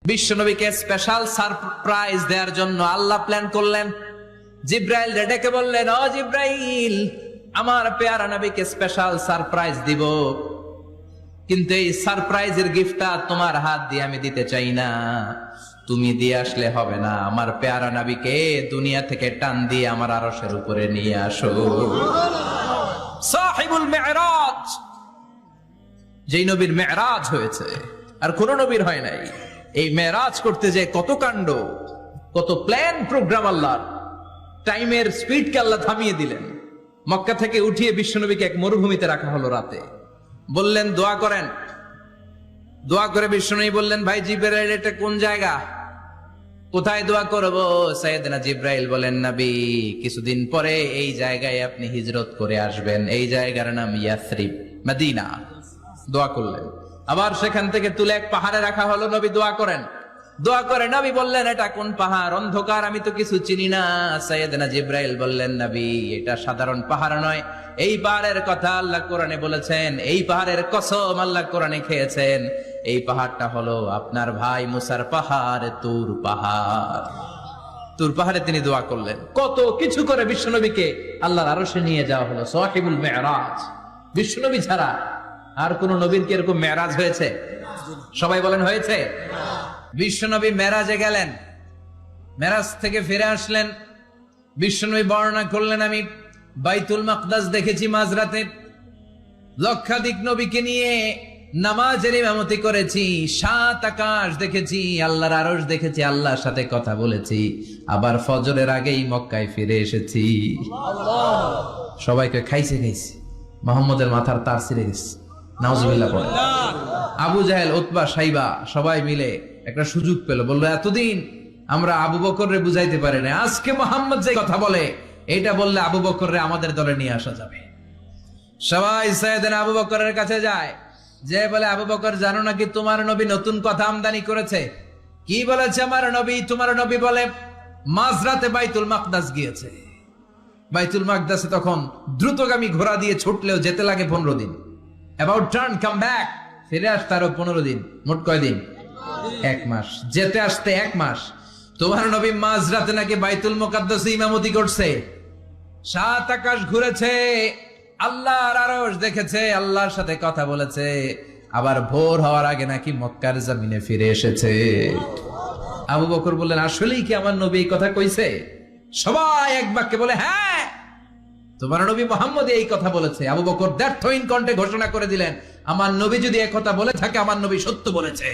বিশ্বনবীকে special surprise দেওয়ার জন্য আল্লাহ প্ল্যান করলেন। জিব্রাইল ডেকে বললেন, ও জিব্রাইল, আমার পেয়ারা নবীকে স্পেশাল সারপ্রাইজ দিব, কিন্তু এই সারপ্রাইজের গিফটটা তোমার হাত দিয়ে আমি দিতে চাই না, তুমি দিয়ে আসলে হবে না। আমার পেয়ারা নবীকে দুনিয়া থেকে টান দিয়ে আমার আরশের উপরে নিয়ে আসো। সাহিবুল মেরাজ, যেই নবীর মেরাজ হয়েছে আর কোন নবীর হয় নাই। এই মেরাজ করতে যে কত কাণ্ড, কত প্ল্যান প্রোগ্রাম আল্লাহর। টাইমের স্পিডকে আল্লাহ থামিয়ে দিলেন। মক্কা থেকে উঠিয়ে বিশ্বনবীকে এক মরুভূমিতে রাখা হলো রাতে। বললেন দোয়া করেন। দোয়া করে বিশ্বনবী বললেন, ভাই জিব্রাইল, এটা কোন জায়গা, কোথায় দোয়া করব? সাইয়েদনা জিব্রাইল বলেন, নবী, কিছুদিন পরে এই জায়গায় আপনি হিজরত করে আসবেন, এই জায়গার নাম ইয়াসরিব, মদিনা। দোয়া করলেন। আবার সেখান থেকে তুলে এক পাহাড়ে রাখা হলো। নবী দোয়া করেন। দোয়া করে নবী বললেন, এটা কোন পাহাড়? অন্ধকার, আমি তো কিছু চিনি না। সাইয়েদনা জিব্রাইল বললেন, নবী, এটা সাধারণ পাহাড় নয়, এই পাহাড়ের কথা আল্লাহ কোরআনে বলেছেন, এই পাহাড়ের কসম আল্লাহ কোরআনে খেয়েছেন। এই পাহাড়টা হলো আপনার ভাই মুসার পাহাড়, তুর পাহাড়। তুর পাহাড়ে তিনি দোয়া করলেন। কত কিছু করে বিশ্বনবীকে আল্লাহর আরশে নিয়ে যাওয়া হলো। সাহিবুল মেরাজ। বিশ্বনবী ছাড়া আর কোন নবীর কি এরকম মেরাজ হয়েছে? সবাই বলেন, হয়েছে? বিশ্বনবী মেরাজে গেলেন, মেরাজ থেকে ফিরে আসলেন। বিশ্বনবী বর্ণনা করলেন, আমি বাইতুল মাকদাস দেখেছি মাঝরাতে, লক্ষাধিক নবীকে নিয়ে নামাজের ইমামতি করেছি, 7 আকাশ দেখেছি, আল্লাহর আরশ দেখেছি, আল্লাহর সাথে কথা বলেছি, আবার ফজরের আগেই মক্কায় ফিরে এসেছি। সবাইকে খাইছে খাইছে, মুহাম্মদের মাথার তার ছিঁড়ে গেছে। নাউজুবিল্লাহ পড়ে। আবু জাহেল, উতবা, সাইবা সবাই মিলে একটা সুযোগ পেল। বললো, এতদিন আমরা আবু বকররে বুঝাইতে পারি না, আজকে মুহাম্মদ যে কথা বলে এটা বললে আবু বকররে আমাদের দলে নিয়ে আসা যাবে। সবাই সাইয়েদনা আবু বকরের কাছে যায়, যে বলে, আবু বকর, জানো নাকি তোমার নবী নতুন কথা আমদানি করেছে? কি বলেছে আমার নবী? তোমার নবী বলে মাঝরাতে বাইতুল মাকদাস গিয়েছে। বাইতুল মাকদাসে তখন দ্রুতগামী ঘোড়া দিয়ে ছুটলেও যেতে লাগে 15 দিন। অ্যাবাউট টার্ন কাম ব্যাক, ফিরে আসতে আরো 15 দিন। মোট কয় দিন? 1 মাস। যেতে আসতে 1 মাস। তোমার নবী মাঝরাতে নাকি বাইতুল মুকাদ্দাসে ইমামতি করছে, 7 আকাশ ঘুরেছে, আল্লাহর আরশ দেখেছে, আল্লাহর সাথে কথা বলেছে, আবার ভোর হওয়ার আগে নাকি মক্কার জমিনে ফিরে এসেছে। আবু বকর বললেন, আসলেই কি আমার নবী এই কথা কইছে? সবাই এক বাক্যে বলে, হ্যাঁ, তোমার নবী মুহাম্মদ এই কথা বলেছে। আবু বকর দ্ব্যর্থহীন কণ্ঠে ঘোষণা করে দিলেন, আমার নবী যদি এই কথা বলে থাকে, আমার নবী সত্য বলেছে।